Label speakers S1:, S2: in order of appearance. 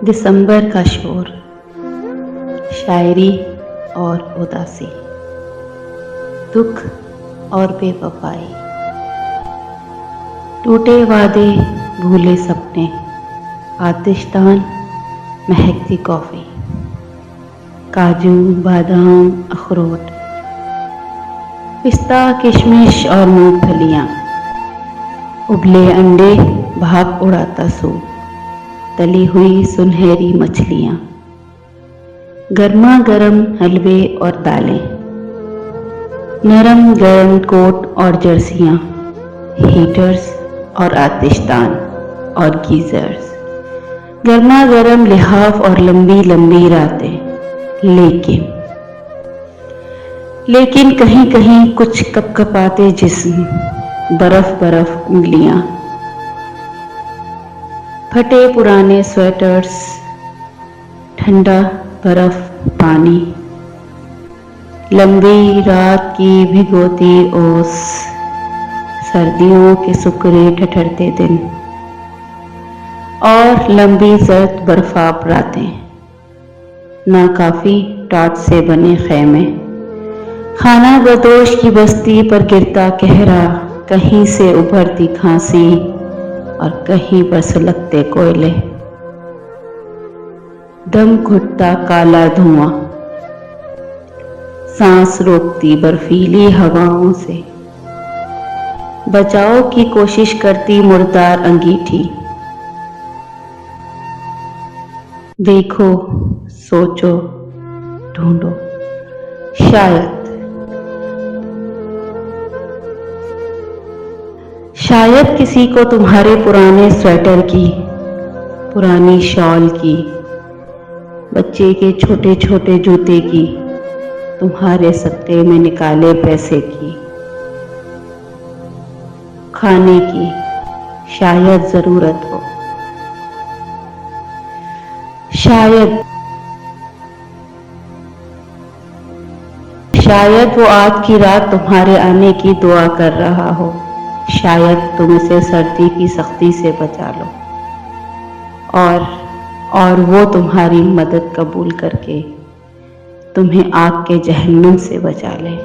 S1: दिसंबर का शोर, शायरी और उदासी, दुख और बेवफाई, टूटे वादे, भूले सपने, आतिशदान, महकती कॉफ़ी, काजू, बादाम, अखरोट, पिस्ता, किशमिश और मूंगफलियाँ, उबले अंडे, भाप उड़ाता सूप, तली हुई सुनहरी मछलियाँ, गर्मा गर्म हलवे और दालें, नरम गर्म कोट और जर्सियाँ, हीटर्स और आतिशदान और गीजर्स, गर्मा गर्म लिहाफ और लंबी लंबी रातें। लेकिन कहीं कहीं कुछ कपकपाते जिस्म, बर्फ बर्फ उंगलियां, फटे पुराने स्वेटर्स, ठंडा बर्फ पानी, लंबी रात की भिगोती ओस, सर्दियों के सुकरे ठठरते दिन और लंबी जर्द बर्फाब रातें, नाकाफी टाट से बने खैमे, खाना बदोश की बस्ती पर गिरता कहरा, कहीं से उभरती खांसी और कहीं पर सुलगते कोयले, दम घुटता काला धुआं, सांस रोकती बर्फीली हवाओं से, बचाव की कोशिश करती मुर्दार अंगीठी। देखो, सोचो, ढूंढो, शायद किसी को तुम्हारे पुराने स्वेटर की, पुरानी शॉल की, बच्चे के छोटे छोटे जूते की, तुम्हारे सत्ते में निकाले पैसे की, खाने की शायद जरूरत हो, शायद वो आज की रात तुम्हारे आने की दुआ कर रहा हो, शायद तुम इसे सर्दी की सख्ती से बचा लो और वो तुम्हारी मदद कबूल करके तुम्हें आग के जहन्नुम से बचा ले।